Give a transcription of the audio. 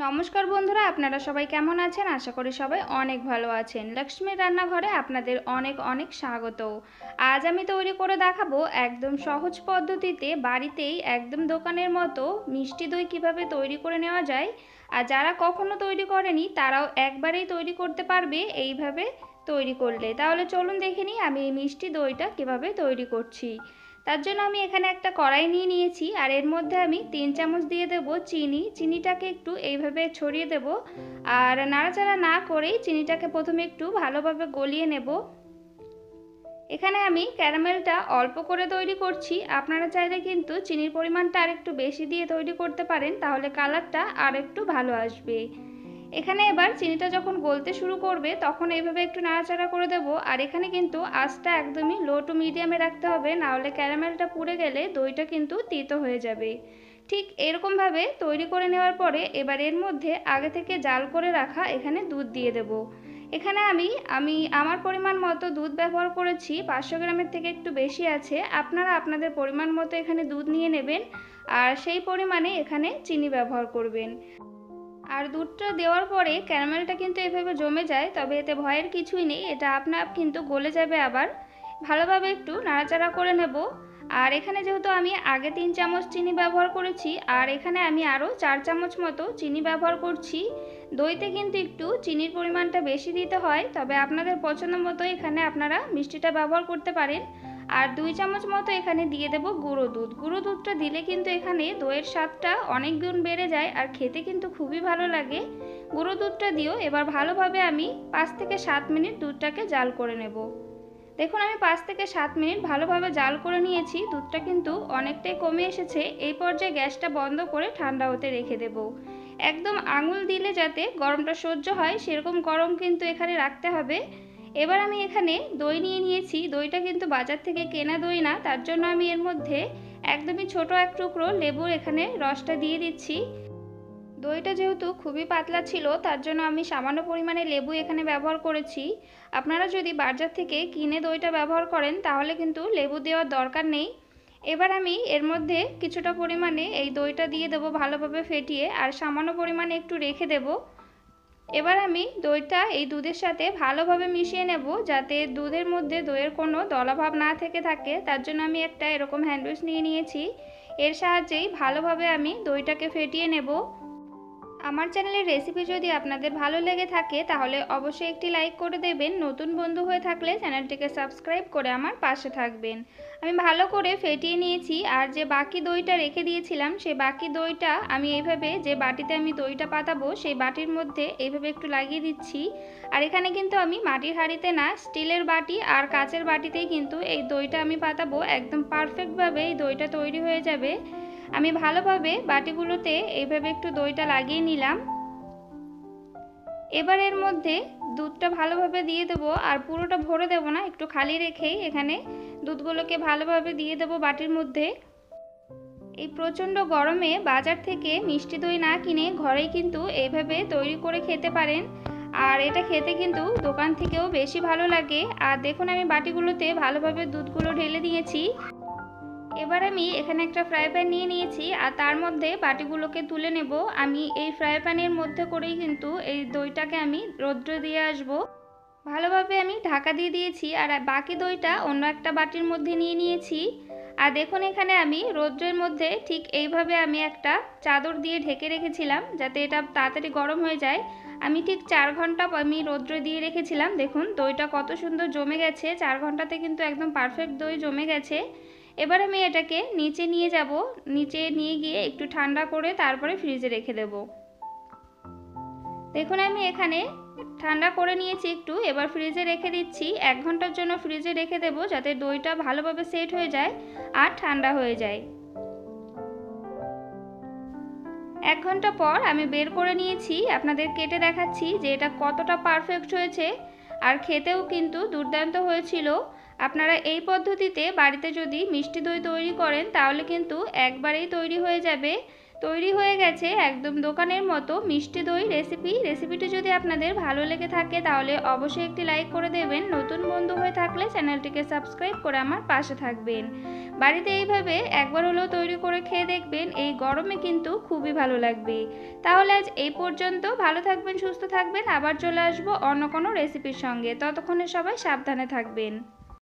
নমস্কার বন্ধুরা, আপনারা সবাই কেমন আছেন? আশা করি সবাই অনেক ভালো আছেন। লক্ষ্মীর রান্নাঘরে আপনাদের অনেক অনেক স্বাগত। আজ আমি তৈরি করে দেখাবো একদম সহজ পদ্ধতিতে বাড়িতেই একদম দোকানের মতো মিষ্টি দই কিভাবে তৈরি করে নেওয়া যায়। আর যারা কখনো তৈরি করেনি তারাও একবারেই তৈরি করতে পারবে এইভাবে তৈরি করলে। তাহলে চলুন দেখে নিই আমি এই মিষ্টি দইটা কিভাবে তৈরি করছি। তার জন্য আমি এখানে একটা কড়াই নিয়ে নিয়েছি আর এর মধ্যে আমি 3 চামচ দিয়ে দেব চিনি। চিনিটাকে একটু এইভাবে ছড়িয়ে দেব আর নাড়াচাড়া না করেই চিনিটাকে প্রথমে একটু ভালোভাবে গলিয়ে নেব। এখানে আমি ক্যারামেলটা অল্প করে তৈরি করছি। আপনারা চাইলে কিন্তু চিনির পরিমাণটা আরেকটু বেশি দিয়ে তৈরি করতে পারেন, তাহলে কালারটা আরেকটু ভালো আসবে। এখানে এবার চিনিটা যখন গলতে শুরু করবে তখন এইভাবে একটু নাড়াচাড়া করে দেব। আর এখানে কিন্তু আঁচটা একদমই লো টু মিডিয়ামে রাখতে হবে, না হলে ক্যারামেলটা পুড়ে গেলে দইটা কিন্তু তিতো হয়ে যাবে। ঠিক এরকমভাবে তৈরি করে নেওয়ার পরে এবার এর মধ্যে আগে থেকে জাল করে রাখা এখানে দুধ দিয়ে দেব। এখানে আমি আমার পরিমাণ মতো দুধ ব্যবহার করেছি, 500 গ্রামের থেকে একটু বেশি আছে। আপনারা আপনাদের পরিমাণ মতো এখানে দুধ নিয়ে নেবেন আর সেই পরিমাণে এখানে চিনি ব্যবহার করবেন। আর দুধটা দেওয়ার পরে ক্যারামেলটা কিন্তু এভাবে জমে যায়, তবে এতে ভয়ের কিছুই নেই, এটা আপনা আপ কিন্তু গলে যাবে। আবার ভালোভাবে একটু নাড়াচাড়া করে নেব। আর এখানে যেহেতু আমি আগে 3 চামচ চিনি ব্যবহার করেছি আর এখানে আমি আরও 4 চামচ মতো চিনি ব্যবহার করছি। দইতে কিন্তু একটু চিনির পরিমাণটা বেশি দিতে হয়, তবে আপনাদের পছন্দ মতো এখানে আপনারা মিষ্টিটা ব্যবহার করতে পারেন। আর 2 চামচ মতো এখানে দিয়ে দেব গুঁড়ো দুধ। গুঁড়ো দুধটা দিলে কিন্তু এখানে দইয়ের স্বাদটা অনেক গুণ বেড়ে যায় আর খেতে কিন্তু খুবই ভালো লাগে। গুঁড়ো দুধটা দিও। এবার ভালোভাবে আমি 5 থেকে 7 মিনিট দুধটাকে জাল করে নেব। দেখুন আমি 5 থেকে 7 মিনিট ভালোভাবে জাল করে নিয়েছি। দুধটা কিন্তু অনেকটাই কমে এসেছে। এই পর্যায়ে গ্যাসটা বন্ধ করে ঠান্ডা হতে রেখে দেব। একদম আঙুল দিলে যাতে গরমটা সহ্য হয় সেরকম গরম কিন্তু এখানে রাখতে হবে। এবার আমি এখানে দই নিয়ে নিয়েছি। দইটা কিন্তু বাজার থেকে কেনা দই না, তার জন্য আমি এর মধ্যে একদমই ছোট এক টুকরো লেবুর এখানে রসটা দিয়ে দিচ্ছি। দইটা যেহেতু খুবই পাতলা ছিল তার জন্য আমি সামান্য পরিমাণে লেবু এখানে ব্যবহার করেছি। আপনারা যদি বাজার থেকে কিনে দইটা ব্যবহার করেন তাহলে কিন্তু লেবু দেওয়ার দরকার নেই। এবার আমি এর মধ্যে কিছুটা পরিমাণে এই দইটা দিয়ে দেবো ভালোভাবে ফেটিয়ে, আর সামান্য পরিমাণে একটু রেখে দেব। এবার আমি দইটা এই দুধের সাথে ভালোভাবে মিশিয়ে নেব, যাতে দুধের মধ্যে দইয়ের কোনো দলাভাব না থেকে থাকে। তার জন্য আমি একটা এরকম হ্যান্ড উইস্ক নিয়ে নিয়েছি। এর সাহায্যেই ভালোভাবে আমি দইটাকে ফেটিয়ে নেব। আমার চ্যানেলের রেসিপি যদি আপনাদের ভালো লেগে থাকে তাহলে অবশ্যই একটি লাইক করে দেবেন। নতুন বন্ধু হয়ে থাকলে চ্যানেলটিকে সাবস্ক্রাইব করে আমার পাশে থাকবেন। আমি ভালো করে ফেটিয়ে নিয়েছি আর যে বাকি দইটা রেখে দিয়েছিলাম সেই বাকি দইটা আমি এইভাবে যে বাটিতে আমি দইটা পাতাবো সেই বাটির মধ্যে এইভাবে একটু লাগিয়ে দিচ্ছি। আর এখানে কিন্তু আমি মাটির হাঁড়িতে না, স্টিলের বাটি আর কাচের বাটিতেই কিন্তু এই দইটা আমি পাতাবো। একদম পারফেক্টভাবে এই দইটা তৈরি হয়ে যাবে। আমি ভালোভাবে বাটিগুলোতে এইভাবে একটু দইটা লাগিয়ে নিলাম। এবার এর মধ্যে দুধটা ভালোভাবে দিয়ে দেবো আর পুরোটা ভরে দেব না, একটু খালি রেখেই এখানে দুধগুলোকে ভালোভাবে দিয়ে দেবো বাটির মধ্যে। এই প্রচণ্ড গরমে বাজার থেকে মিষ্টি দই না কিনে ঘরেই কিন্তু এইভাবে তৈরি করে খেতে পারেন। আর এটা খেতে কিন্তু দোকান থেকেও বেশি ভালো লাগে। আর দেখুন আমি বাটিগুলোতে ভালোভাবে দুধগুলো ঢেলে দিয়েছি। এবার আমি এখানে একটা ফ্রাই প্যান নিয়ে নিয়েছি আর তার মধ্যে বাটিগুলোকে তুলে নেব। আমি এই ফ্রাই প্যানের মধ্যে করেই কিন্তু এই দইটাকে আমি রৌদ্রে দিয়ে আসব। ভালোভাবে আমি ঢাকা দিয়ে দিয়েছি আর বাকি দইটা অন্য একটা বাটির মধ্যে নিয়ে নিয়েছি। আর দেখুন এখানে আমি রৌদ্রের মধ্যে ঠিক এইভাবে আমি একটা চাদর দিয়ে ঢেকে রেখেছিলাম যাতে এটা তাড়াতাড়ি গরম হয়ে যায়। আমি ঠিক 4 ঘন্টা আমি রৌদ্রে দিয়ে রেখেছিলাম। দেখুন দইটা কত সুন্দর জমে গেছে, 4 ঘন্টাতে কিন্তু একদম পারফেক্ট দই জমে গেছে। এবার আমি এটাকে নিচে নিয়ে যাব। নিচে নিয়ে গিয়ে একটু ঠান্ডা করে তারপরে ফ্রিজে রেখে দেব। দেখুন আমি এখানে ঠান্ডা করে নিয়েছি একটু। এবার ফ্রিজে রেখে দিচ্ছি। 1 ঘন্টার জন্য ফ্রিজে রেখে দেব যাতে দইটা ভালোভাবে সেট হয়ে যায় আর ঠান্ডা হয়ে যায়। 1 ঘন্টা পর আমি বের করে নিয়েছি। আপনাদের কেটে দেখাচ্ছি যে এটা কতটা পারফেক্ট হয়েছে। আর খেতেও কিন্তু দুর্দান্ত হয়েছিল। আপনারা এই পদ্ধতিতে বাড়িতে যদি মিষ্টি দই তৈরি করেন তাহলে কিন্তু একবারেই তৈরি হয়ে যাবে। তৈরি হয়ে গেছে একদম দোকানের মতো মিষ্টি দই রেসিপিটি যদি আপনাদের ভালো লেগে থাকে তাহলে অবশ্যই একটি লাইক করে দেবেন। নতুন বন্ধু হয়ে থাকলে চ্যানেলটিকে সাবস্ক্রাইব করে আমার পাশে থাকবেন। বাড়িতে এইভাবে একবার হলেও তৈরি করে খেয়ে দেখবেন, এই গরমে কিন্তু খুবই ভালো লাগবে। তাহলে আজ এই পর্যন্ত। ভালো থাকবেন, সুস্থ থাকবেন। আবার চলে আসবো অন্য কোনো রেসিপির সঙ্গে। ততক্ষণে সবাই সাবধানে থাকবেন।